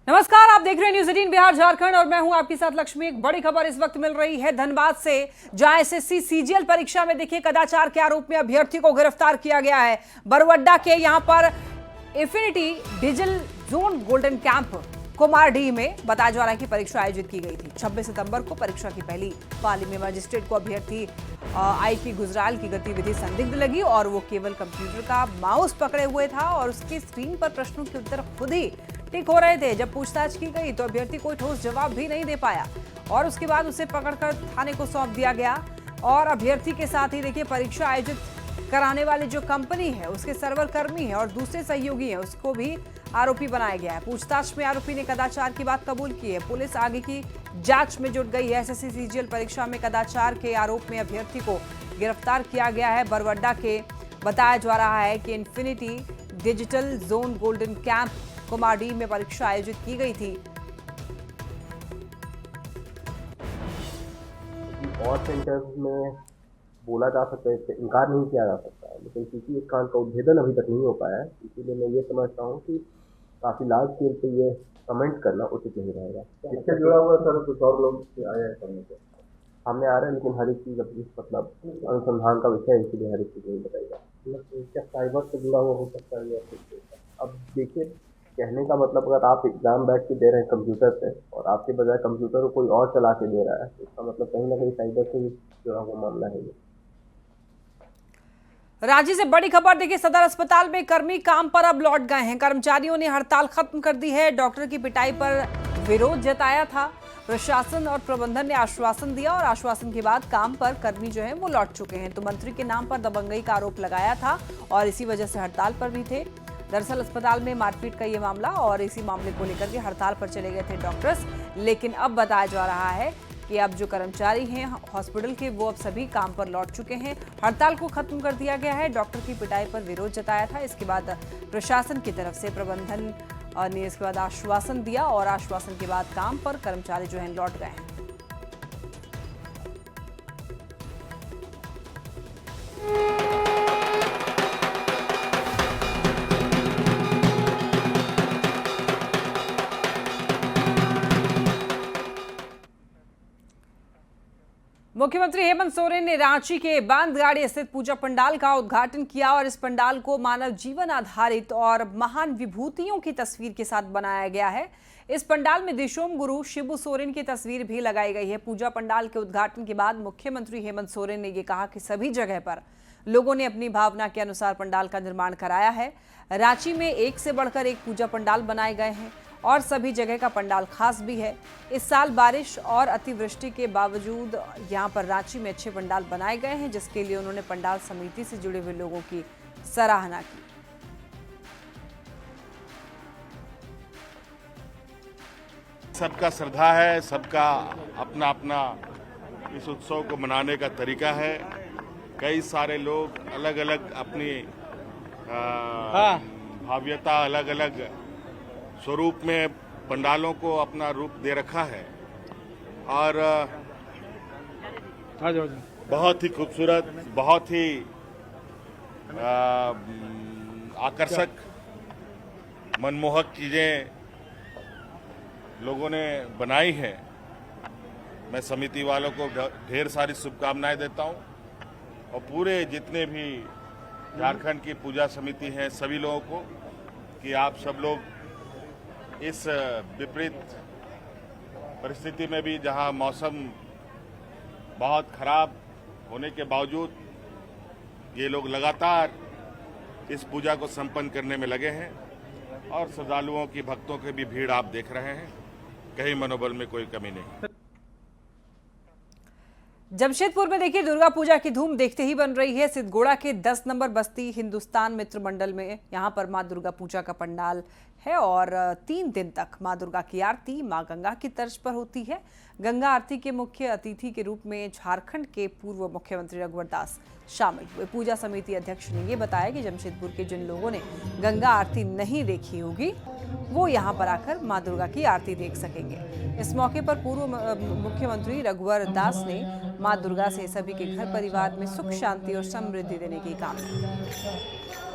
नमस्कार, आप देख रहे हैं न्यूज़ 18 बिहार झारखंड और मैं हूं आपके साथ लक्ष्मी। एक बड़ी खबर इस वक्त मिल रही है धनबाद से, जहां एसएससी सीजीएल परीक्षा में देखिए कदाचार के आरोप में अभ्यर्थी को गिरफ्तार किया गया है। बरवड्डा के यहां पर infinity digital zone golden camp Kumardih में बताया जा रहा है कि परीक्षा आयोजित की गई थी। 26 सितंबर को परीक्षा की पहली पाली में मजिस्ट्रेट को अभ्यर्थी आईपी गुजराल की गतिविधि संदिग्ध लगी और वो केवल कंप्यूटर का माउस पकड़े हुए था और उसकी स्क्रीन पर प्रश्नों के उत्तर खुद ही टिक हो रहे थे। जब पूछताछ की गई तो अभ्यर्थी कोई ठोस जवाब भी नहीं दे पाया और उसके बाद उसे पकड़कर थाने को सौंप दिया गया। और अभ्यर्थी के साथ ही देखिए परीक्षा आयोजित कराने वाली जो कंपनी है उसके सर्वर कर्मी है और दूसरे सहयोगी हैं, उसको भी आरोपी बनाया गया है। पूछताछ में आरोपी ने कदाचार की बात कबूल की है। पुलिस आगे की जांच में जुट गई है। एसएससी सीजीएल परीक्षा में कदाचार के आरोप में अभ्यर्थी को गिरफ्तार किया गया है। बरवड्डा के बताया जा रहा है कि infinity digital zone golden camp Kumardih में परीक्षा आयोजित की गई थी। और सेंटर्स में बोला जा सकता है, इससे इनकार नहीं किया जा सकता है, लेकिन किसी एक कांड का उद्भेदन अभी तक नहीं हो पाया है। इसीलिए मैं ये समझता हूँ कि काफी लार्ज स्केल पे ये कमेंट करना उचित नहीं रहेगा। इससे जुड़ा हुआ सर कुछ और लोग आए हैं करने को सामने आ रहे हैं, लेकिन हर एक चीज अभी मतलब अनुसंधान का विषय है, इसलिए हर एक चीज नहीं बताएगा। क्या साइबर से जुड़ा हुआ हो सकता है? अब देखिए, कहने का मतलब अगर आप एग्जाम बैठ के दे रहे हैं कंप्यूटर पे और आपके बजाय कंप्यूटर को कोई और चला के दे रहा है, तो इसका मतलब कहीं ना कहीं साइबर से ही जुड़ा हुआ मामला है ये। रांची से बड़ी खबर देखिए, सदर अस्पताल में कर्मी काम पर अब लौट गए हैं। कर्मचारियों ने हड़ताल खत्म कर दी है। डॉक्टर की पिटाई पर विरोध जताया था। प्रशासन और प्रबंधन ने आश्वासन दिया और आश्वासन के बाद काम पर कर्मी जो है वो लौट चुके हैं। तो मंत्री के नाम पर दबंगई का आरोप लगाया था और इसी वजह से हड़ताल पर भी थे। दरअसल अस्पताल में मारपीट का ये मामला और इसी मामले को लेकर के हड़ताल पर चले गए थे डॉक्टर्स। लेकिन अब बताया जा रहा है कि अब जो कर्मचारी हैं हॉस्पिटल के वो अब सभी काम पर लौट चुके हैं। हड़ताल को खत्म कर दिया गया है। डॉक्टर की पिटाई पर विरोध जताया था। इसके बाद प्रशासन की तरफ से प्रबंधन ने इसके बाद आश्वासन दिया और आश्वासन के बाद काम पर कर्मचारी जो है लौट गए हैं। मुख्यमंत्री हेमंत सोरेन ने रांची के बांधगाड़ी स्थित पूजा पंडाल का उद्घाटन किया और इस पंडाल को मानव जीवन आधारित और महान विभूतियों की तस्वीर के साथ बनाया गया है। इस पंडाल में दिशोम गुरु शिबू सोरेन की तस्वीर भी लगाई गई है। पूजा पंडाल के उद्घाटन के बाद मुख्यमंत्री हेमंत सोरेन ने यह कहा कि सभी जगह पर लोगों ने अपनी भावना के अनुसार पंडाल का निर्माण कराया है। रांची में एक से बढ़कर एक पूजा पंडाल बनाए गए हैं और सभी जगह का पंडाल खास भी है। इस साल बारिश और अतिवृष्टि के बावजूद यहां पर रांची में अच्छे पंडाल बनाए गए हैं, जिसके लिए उन्होंने पंडाल समिति से जुड़े हुए लोगों की सराहना की। सबका श्रद्धा है, सबका अपना अपना इस उत्सव को मनाने का तरीका है। कई सारे लोग अलग अलग अपनी भाव्यता, अलग अलग स्वरूप में पंडालों को अपना रूप दे रखा है और बहुत ही खूबसूरत, बहुत ही आकर्षक, मनमोहक चीजें लोगों ने बनाई हैं। मैं समिति वालों को ढेर सारी शुभकामनाएं देता हूं और पूरे जितने भी झारखंड की पूजा समिति हैं सभी लोगों को कि आप सब लोग इस विपरीत परिस्थिति में भी, जहां मौसम बहुत खराब होने के बावजूद ये लोग लगातार इस पूजा को संपन्न करने में लगे हैं और श्रद्धालुओं की, भक्तों की भी भीड़ आप देख रहे हैं। कहीं मनोबल में कोई कमी नहीं। जमशेदपुर में देखिए दुर्गा पूजा की धूम देखते ही बन रही है। सिद्धगोड़ा के 10 नंबर बस्ती हिंदुस्तान मित्र मंडल में यहां पर मां दुर्गा पूजा का पंडाल है और 3 दिन तक मां दुर्गा की आरती मां गंगा की तर्ज पर होती है। गंगा आरती के मुख्य अतिथि के रूप में झारखंड के पूर्व मुख्यमंत्री रघुवर दास शामिल हुए। पूजा समिति अध्यक्ष ने यह बताया कि जमशेदपुर के जिन लोगों ने गंगा आरती नहीं देखी होगी वो यहाँ पर आकर मां दुर्गा की आरती देख सकेंगे। इस मौके पर पूर्व मुख्यमंत्री रघुवर दास ने मां दुर्गा से सभी के घर परिवार में सुख, शांति और समृद्धि देने की कामना की।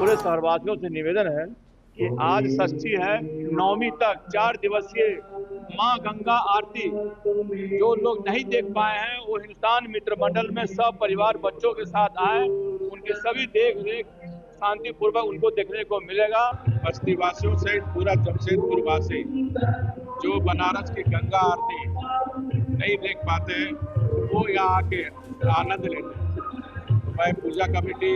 पूरे शहरवासियों से निवेदन है कि आज षष्ठी है, नवमी तक 4 दिवसीय मां गंगा आरती जो लोग नहीं देख पाए हैं वो हिंदुस्तान मित्र मंडल में सब परिवार बच्चों के साथ आए, उनकी सभी देख रेख शांतिपूर्वक उनको देखने को मिलेगा। बस्ती वासियों सहित पूरा जमशेदपुर वासी जो बनारस की गंगा आरती नहीं देख पाते हैं वो यहाँ आके आनंद लेते हैं। तो मैं पूजा कमेटी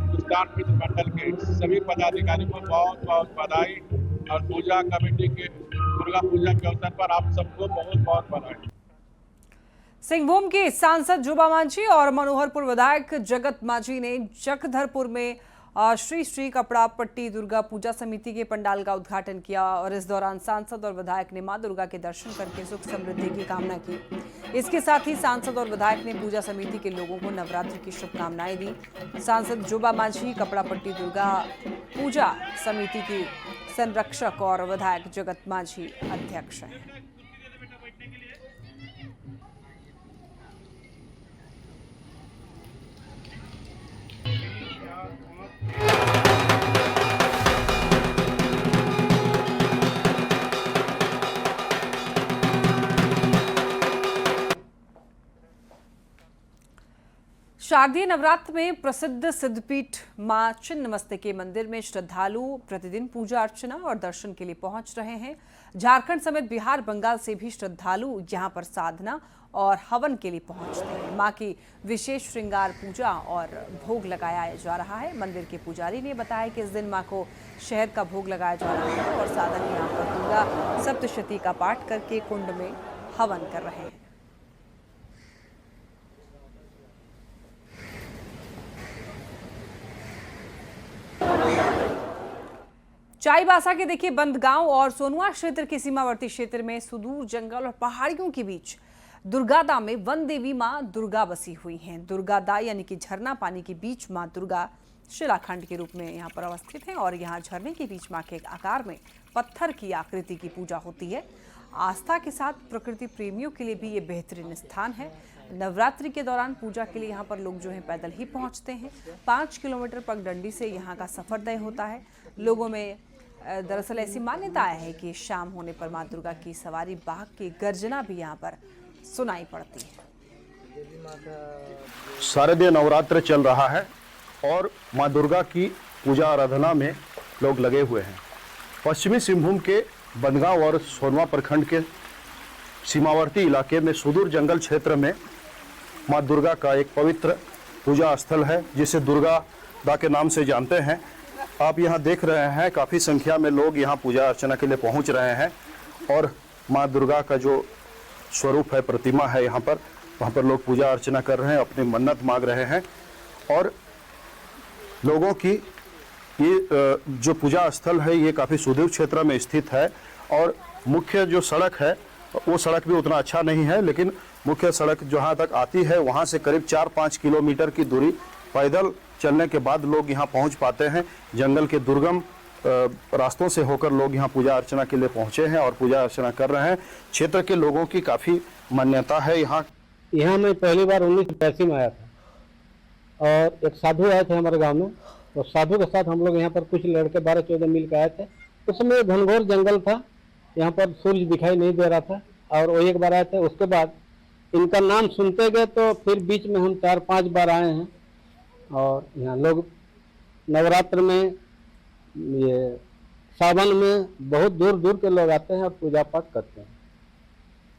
हिंदुस्तान मित्र मंडल के सभी पदाधिकारियों को बहुत बहुत बधाई और पूजा कमेटी के दुर्गा पूजा के अवसर पर आप सबको बहुत बहुत बधाई। सिंहभूम के सांसद जोबा मांझी और मनोहरपुर विधायक जगत मांझी ने जखधरपुर में श्री श्री कपड़ा पट्टी दुर्गा पूजा समिति के पंडाल का उद्घाटन किया और इस दौरान सांसद और विधायक ने मां दुर्गा के दर्शन करके सुख समृद्धि की कामना की। इसके साथ ही सांसद और विधायक ने पूजा समिति के लोगों को नवरात्रि की शुभकामनाएं दी। सांसद जोबा मांझी कपड़ा पट्टी दुर्गा पूजा समिति की संरक्षक और विधायक जगत मांझी अध्यक्ष हैं। शारदीय नवरात्र में प्रसिद्ध सिद्धपीठ मां छिन्नमस्तिके मंदिर में श्रद्धालु प्रतिदिन पूजा अर्चना और दर्शन के लिए पहुंच रहे हैं। झारखंड समेत बिहार बंगाल से भी श्रद्धालु यहां पर साधना और हवन के लिए पहुंचते हैं। मां की विशेष श्रृंगार पूजा और भोग लगाया जा रहा है। मंदिर के पुजारी ने बताया कि इस दिन मां को शहद का भोग लगाया जा रहा है और साधक यहां पर दुर्गा सप्तशती का पाठ करके कुंड में हवन कर रहे हैं। चाईबासा के देखिए बंदगांव और सोनुआ क्षेत्र के सीमावर्ती क्षेत्र में सुदूर जंगल और पहाड़ियों के बीच दुर्गादा में वन देवी मां दुर्गा बसी हुई हैं। दुर्गादा यानी कि झरना पानी के बीच मां दुर्गा शिलाखंड के रूप में यहाँ पर अवस्थित हैं और यहाँ झरने के बीच मां के आकार में पत्थर की आकृति की पूजा होती है। आस्था के साथ प्रकृति प्रेमियों के लिए भी ये बेहतरीन स्थान है। नवरात्रि के दौरान पूजा के लिए यहाँ पर लोग जो है पैदल ही पहुँचते हैं। 5 किलोमीटर पगडंडी से यहाँ का सफर तय होता है। लोगों में दरअसल ऐसी मान्यता है कि शाम होने पर मां दुर्गा की सवारी बाघ की गर्जना भी यहाँ पर सुनाई पड़ती है। शारदीय नवरात्र चल रहा है और मां दुर्गा की पूजा आराधना में लोग लगे हुए हैं। पश्चिमी सिंहभूम के बंदगांव और सोनवा प्रखंड के सीमावर्ती इलाके में सुदूर जंगल क्षेत्र में मां दुर्गा का एक पवित्र पूजा स्थल है जिसे दुर्गा दा के नाम से जानते हैं। आप यहाँ देख रहे हैं काफ़ी संख्या में लोग यहाँ पूजा अर्चना के लिए पहुँच रहे हैं और माँ दुर्गा का जो स्वरूप है, प्रतिमा है यहाँ पर, वहाँ पर लोग पूजा अर्चना कर रहे हैं, अपनी मन्नत मांग रहे हैं। और लोगों की ये जो पूजा स्थल है ये काफ़ी सुदूर क्षेत्र में स्थित है और मुख्य जो सड़क है वो सड़क भी उतना अच्छा नहीं है, लेकिन मुख्य सड़क जहाँ तक आती है वहाँ से करीब 4-5 किलोमीटर की दूरी पैदल चलने के बाद लोग यहाँ पहुँच पाते हैं। जंगल के दुर्गम रास्तों से होकर लोग यहाँ पूजा अर्चना के लिए पहुँचे हैं और पूजा अर्चना कर रहे हैं। क्षेत्र के लोगों की काफ़ी मान्यता है। यहाँ मैं पहली बार 1985 में आया था और एक साधु आए थे हमारे गांव में, तो साधु के साथ हम लोग यहाँ पर कुछ लड़के 12-14 मिल के आए थे। उस समय घनघोर जंगल था, यहाँ पर सूर्य दिखाई नहीं दे रहा था और वो एक बार आए थे। उसके बाद इनका नाम सुनते गए तो फिर बीच में हम 4-5 बार आए हैं और यहाँ लोग नवरात्र में, ये सावन में बहुत दूर दूर के लोग आते हैं और पूजा पाठ करते हैं।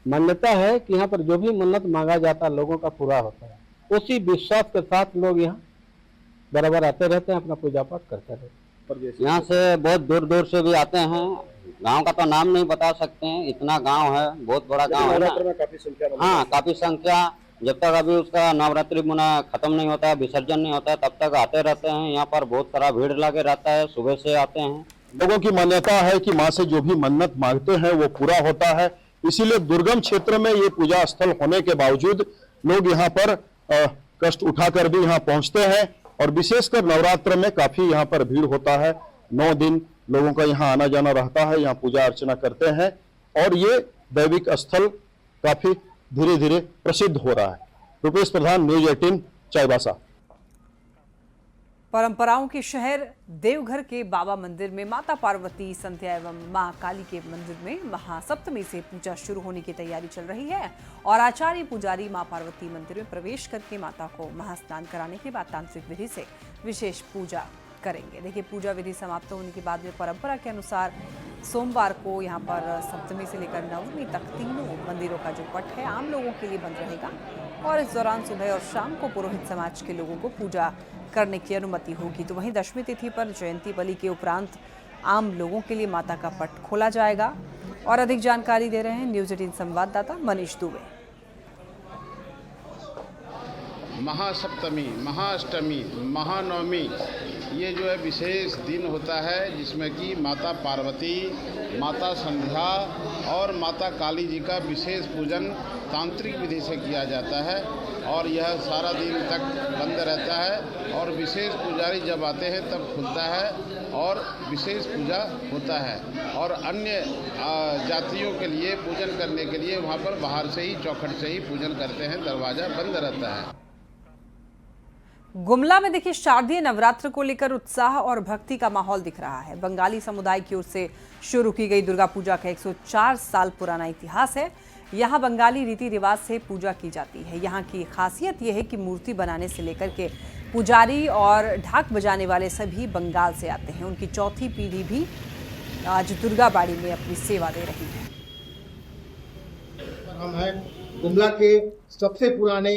मान्यता है कि यहाँ पर जो भी मन्नत मांगा जाता है लोगों का पूरा होता है। उसी विश्वास के साथ लोग यहाँ बराबर आते रहते हैं, अपना पूजा पाठ करते रहते हैं। यहाँ से बहुत दूर दूर से भी आते हैं। गांव का तो नाम नहीं बता सकते हैं, इतना गांव है, बहुत बड़ा गांव है ना। काफी संख्या, हाँ काफी संख्या। जब तक अभी उसका नवरात्रि मुना खत्म नहीं होता है, विसर्जन नहीं होता है, तब तक आते रहते हैं। यहाँ पर बहुत सारा भीड़ लगे रहता है, सुबह से आते हैं। लोगों की मान्यता है कि माँ से जो भी मन्नत मांगते हैं वो पूरा होता है। इसीलिए दुर्गम क्षेत्र में ये पूजा स्थल होने के बावजूद लोग यहाँ पर कष्ट उठाकर भी यहाँ पहुँचते हैं और विशेषकर नवरात्र में काफी यहाँ पर भीड़ होता है। 9 दिन लोगों का यहाँ आना जाना रहता है, यहाँ पूजा अर्चना करते हैं और ये दैविक स्थल काफी धीरे धीरे प्रसिद्ध हो रहा है। रुपेश प्रधान, न्यूज़ 18, चाईबासा। परंपराओं के शहर देवघर के बाबा मंदिर में माता पार्वती, संध्या एवं मां काली के मंदिर में महासप्तमी से पूजा शुरू होने की तैयारी चल रही है और आचार्य पुजारी मां पार्वती मंदिर में प्रवेश करके माता को महास्नान कराने के बाद तांत्रिक विधि से विशेष पूजा करेंगे। देखिए, पूजा विधि समाप्त होने के बाद में परंपरा के अनुसार सोमवार को यहाँ पर सप्तमी से लेकर नवमी तक तीनों मंदिरों का जो पट है आम लोगों के लिए बंद रहेगा और इस दौरान सुबह और शाम को पुरोहित समाज के लोगों को पूजा करने की अनुमति होगी। तो वहीं दशमी तिथि पर जयंती बलि के उपरांत आम लोगों के लिए माता का पट खोला जाएगा। और अधिक जानकारी दे रहे हैं न्यूज़ 18 संवाददाता मनीष दुबे। महासप्तमी, महाअष्टमी, महानवमी ये जो है विशेष दिन होता है जिसमें कि माता पार्वती, माता संध्या और माता काली जी का विशेष पूजन तांत्रिक विधि से किया जाता है और यह सारा दिन तक बंद रहता है और विशेष पुजारी जब आते हैं तब खुलता है और विशेष पूजा होता है और अन्य जातियों के लिए पूजन करने के लिए वहाँ पर बाहर से ही चौखट से ही पूजन करते हैं, दरवाज़ा बंद रहता है। गुमला में देखिए, शारदीय नवरात्र को लेकर उत्साह और भक्ति का माहौल दिख रहा है। बंगाली समुदाय की ओर से शुरू की गई दुर्गा पूजा का 104 साल पुराना इतिहास है। यहाँ बंगाली रीति रिवाज से पूजा की जाती है। यहाँ की खासियत यह है कि मूर्ति बनाने से लेकर के पुजारी और ढाक बजाने वाले सभी बंगाल से आते हैं। उनकी चौथी पीढ़ी भी आज दुर्गा बाड़ी में अपनी सेवा दे रही है। हम हैं गुमला के सबसे पुराने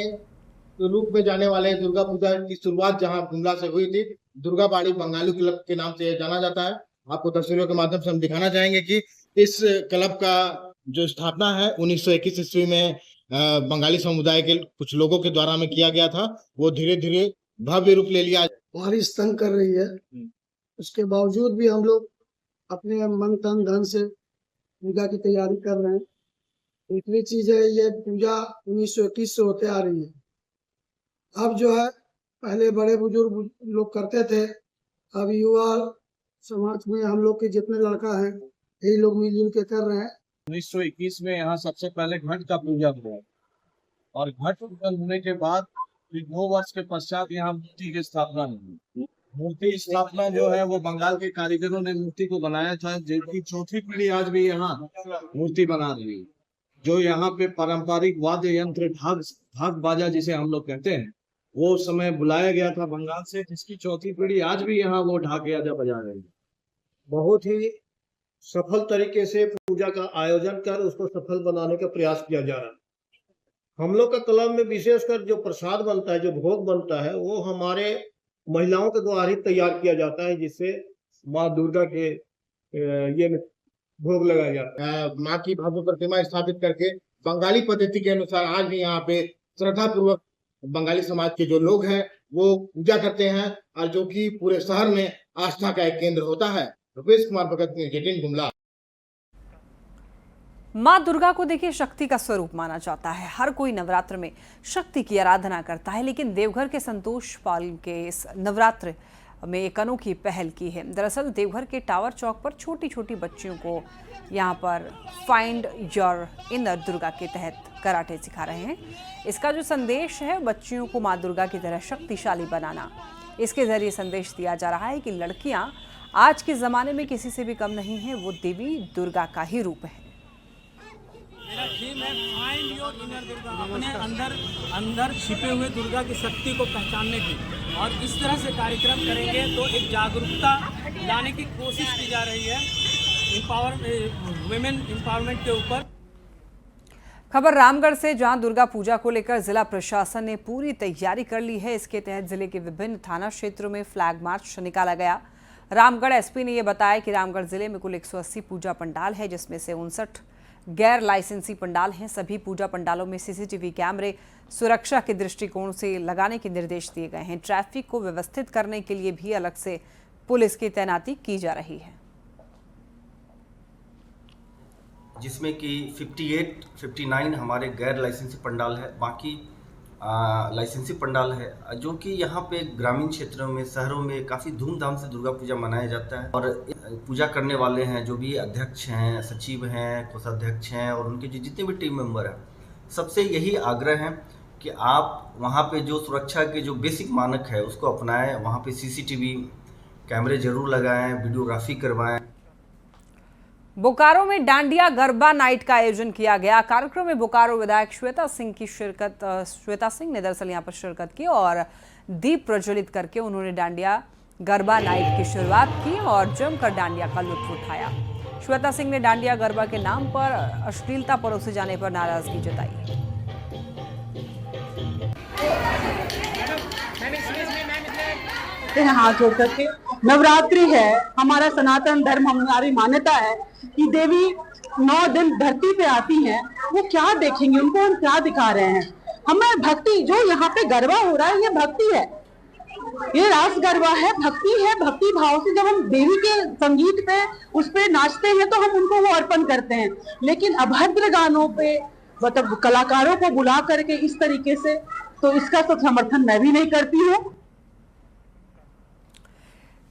रूप में जाने वाले दुर्गा पूजा की शुरुआत जहां गुमला से हुई थी, दुर्गा बाड़ी बंगाली क्लब के नाम से जाना जाता है। आपको तस्वीरों के माध्यम से हम दिखाना चाहेंगे कि इस क्लब का जो स्थापना है 1921 ईस्वी में बंगाली समुदाय के कुछ लोगों के द्वारा में किया गया था। वो धीरे धीरे भव्य रूप ले लिया। बारिश तंग कर रही है, उसके बावजूद भी हम लोग अपने मन तन धन से पूजा की तैयारी कर रहे हैं। दूसरी चीज है, ये पूजा 1921 से होते आ रही है। अब जो है पहले बड़े बुजुर्ग लोग करते थे, अब युवा समाज में हम लोग के जितने लड़का हैं यही लोग मिलजुल के कर रहे हैं। 1921 में यहाँ सबसे पहले घट का पूजा हुआ और घट पूजन होने के बाद 2 वर्ष के पश्चात यहाँ मूर्ति की स्थापना हुई। मूर्ति स्थापना जो है वो बंगाल के कारीगरों ने मूर्ति को बनाया था, जिनकी चौथी पीढ़ी आज भी यहाँ मूर्ति बना रही है। जो यहाँ पे पारंपरिक वाद्य यंत्र ढाक बाजा जिसे हम लोग कहते हैं, वो समय बुलाया गया था बंगाल से, जिसकी चौथी पीढ़ी आज भी यहाँ वो ढाक बाजा बजा रही है। बहुत ही सफल तरीके से पूजा का आयोजन कर उसको सफल बनाने का प्रयास किया जा रहा है। हम लोग का क्लब में विशेषकर जो प्रसाद बनता है, जो भोग बनता है, वो हमारे महिलाओं के द्वारा ही तैयार किया जाता है, जिससे माँ दुर्गा के ये भोग लगाया जाता है। माँ की भव्य प्रतिमा स्थापित करके बंगाली पद्धति के अनुसार आज भी यहाँ पे श्रद्धा पूर्वक बंगाली समाज के जो लोग हैं वो पूजा करते हैं और जो कि पूरे शहर में आस्था का एक केंद्र होता है। रुपेश कुमार भगत, न्यूज़ 18 गुमला। मां दुर्गा को देखिए शक्ति का स्वरूप माना जाता है। हर कोई नवरात्र में शक्ति की आराधना करता है, लेकिन देवघर के संतोष पाल के इस नवरात्र में एक अनोखी पहल की है। दरअसल देवघर के टावर चौक पर छोटी छोटी बच्चियों को यहाँ पर फाइंड योर इनर दुर्गा के तहत कराटे सिखा रहे हैं। इसका जो संदेश है, बच्चियों को मां दुर्गा की तरह शक्तिशाली बनाना। इसके जरिए संदेश दिया जा रहा है कि लड़कियां आज के ज़माने में किसी से भी कम नहीं है, वो देवी दुर्गा का ही रूप है। मेरा थीम है फाइंड योर इनर दुर्गा, अपने अंदर छिपे हुए दुर्गा की शक्ति को पहचानने की। और इस तरह से कार्यक्रम करेंगे तो एक जागरूकता लाने की कोशिश की जा रही है वुमेन एम्पावरमेंट के ऊपर। खबर रामगढ़ से, जहां दुर्गा पूजा को लेकर जिला प्रशासन ने पूरी तैयारी कर ली है। इसके तहत जिले के विभिन्न थाना क्षेत्रों में फ्लैग मार्च निकाला गया। रामगढ़ एसपी ने यह बताया कि रामगढ़ जिले में कुल 180 पूजा पंडाल है, जिसमें से 59 गैर लाइसेंसी पंडाल हैं। सभी पूजा पंडालों में सीसीटीवी कैमरे सुरक्षा के दृष्टिकोण से लगाने के निर्देश दिए गए हैं। ट्रैफिक को व्यवस्थित करने के लिए भी अलग से पुलिस की तैनाती की जा रही है, जिसमें कि 59 हमारे गैर लाइसेंसी पंडाल है, बाकी लाइसेंसी पंडाल है, जो कि यहाँ पे ग्रामीण क्षेत्रों में, शहरों में काफ़ी धूमधाम से दुर्गा पूजा मनाया जाता है। और पूजा करने वाले हैं जो भी अध्यक्ष हैं, सचिव हैं, कोषाध्यक्ष हैं और उनके जो जितने भी टीम मेंबर हैं, सबसे यही आग्रह है कि आप वहाँ पे जो सुरक्षा के जो बेसिक मानक है उसको अपनाएं। वहाँ पे सीसीटीवी कैमरे जरूर लगाएं, वीडियोग्राफी करवाएं। बोकारो में डांडिया गरबा नाइट का आयोजन किया गया। कार्यक्रम में बोकारो विधायक श्वेता सिंह ने दरअसल यहां पर शिरकत की और दीप प्रज्वलित करके उन्होंने डांडिया गरबा नाइट की शुरुआत की और जमकर डांडिया का लुत्फ उठाया। श्वेता सिंह ने डांडिया गरबा के नाम पर अश्लीलता परोसे जाने पर नाराजगी जताई। हाथ जोड़ करके, नवरात्रि है, हमारा सनातन धर्म, हमारी मान्यता है कि देवी 9 दिन धरती पे आती हैं। वो क्या देखेंगे, उनको हम क्या दिखा रहे हैं? हमें भक्ति, जो यहाँ पे गरबा हो रहा है ये भक्ति है, ये रास गरबा है, भक्ति है। भक्ति भाव से जब हम देवी के संगीत पे उस पे नाचते हैं तो हम उनको वो अर्पण करते हैं। लेकिन अभद्र गानों पे मतलब कलाकारों को बुला करके इस तरीके से, तो इसका तो समर्थन मैं भी नहीं करती हूँ।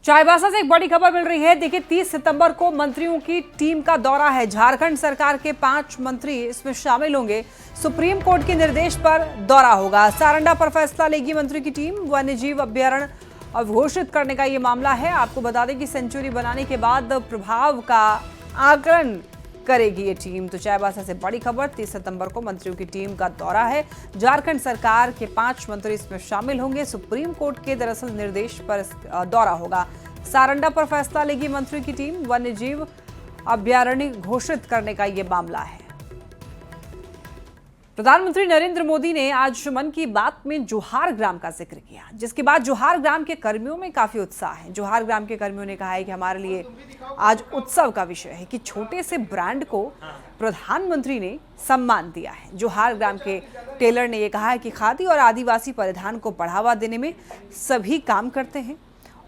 चाईबासा से एक बड़ी खबर मिल रही है। देखिए 30 सितंबर को मंत्रियों की टीम का दौरा है। झारखंड सरकार के 5 मंत्री इसमें शामिल होंगे। सुप्रीम कोर्ट के निर्देश पर दौरा होगा। सारंडा पर फैसला लेगी मंत्री की टीम। वन्यजीव अभ्यारण्य अवघोषित करने का ये मामला है। आपको बता दें कि सेंचुरी बनाने के बाद प्रभाव का आकलन करेगी ये टीम। तो चाईबासा से बड़ी खबर, 30 सितंबर को मंत्रियों की टीम का दौरा है। झारखंड सरकार के 5 मंत्री इसमें शामिल होंगे। सुप्रीम कोर्ट के दरअसल निर्देश पर दौरा होगा। सारंडा पर फैसला लेगी मंत्री की टीम। वन्यजीव अभ्यारण्य घोषित करने का ये मामला है। प्रधानमंत्री नरेंद्र मोदी ने आज मन की बात में जोहार ग्राम का जिक्र किया, जिसके बाद जोहार ग्राम के कर्मियों में काफी उत्साह है। जोहार ग्राम के कर्मियों ने कहा है कि हमारे लिए आज उत्सव का विषय है कि छोटे से ब्रांड को प्रधानमंत्री ने सम्मान दिया है। जोहार ग्राम के टेलर ने यह कहा है कि खादी और आदिवासी परिधान को बढ़ावा देने में सभी काम करते हैं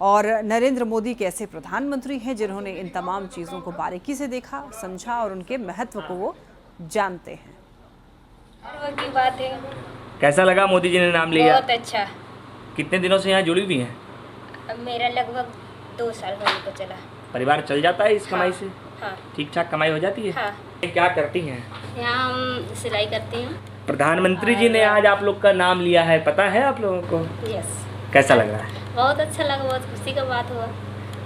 और नरेंद्र मोदी एक ऐसे प्रधानमंत्री हैं जिन्होंने इन तमाम चीजों को बारीकी से देखा, समझा और उनके महत्व को वो जानते हैं। की बात है। कैसा लगा मोदी जी ने नाम लिया? बहुत अच्छा। कितने दिनों से यहाँ जुड़ी हुई हैं? अब मेरा लगभग 2 साल होने को चला। परिवार चल जाता है इस कमाई से? हाँ। ठीक ठाक कमाई हो जाती है? हाँ। क्या करती हैं? यहाँ हम सिलाई करते हैं। प्रधानमंत्री जी ने आज आप लोग का नाम लिया है, पता है आप लोगों को? यस। कैसा लग रहा है? बहुत अच्छा लगा, बहुत खुशी का बात हुआ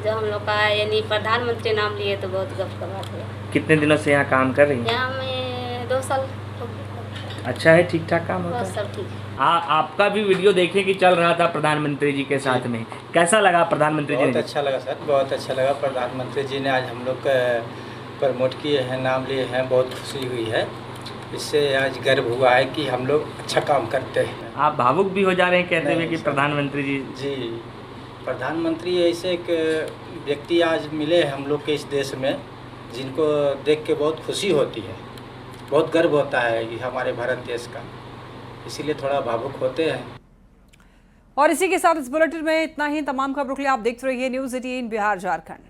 जब हम लोग का यानी प्रधानमंत्री नाम लिए तो बहुत गर्व का बात हुआ। कितने दिनों से यहाँ काम कर रही हैं? यहाँ मैं 2 साल। अच्छा है, ठीक ठाक काम होता है? सब ठीक है। आपका भी वीडियो देखे कि चल रहा था प्रधानमंत्री जी के साथ में, कैसा लगा प्रधानमंत्री जी ने? बहुत अच्छा लगा सर, बहुत अच्छा लगा। प्रधानमंत्री जी ने आज हम लोग का प्रमोट किए हैं, नाम लिए हैं, बहुत खुशी हुई है। इससे आज गर्व हुआ है कि हम लोग अच्छा काम करते हैं। आप भावुक भी हो जा रहे हैं कहते हुए कि प्रधानमंत्री जी? जी, प्रधानमंत्री ऐसे एक व्यक्ति आज मिले हम लोग के इस देश में जिनको देख के बहुत खुशी होती है, बहुत गर्व होता है कि हमारे भारत देश का, इसीलिए थोड़ा भावुक होते हैं। और इसी के साथ इस बुलेटिन में इतना ही। तमाम खबरों के लिए आप देखते रहिए न्यूज़ 18 बिहार झारखंड।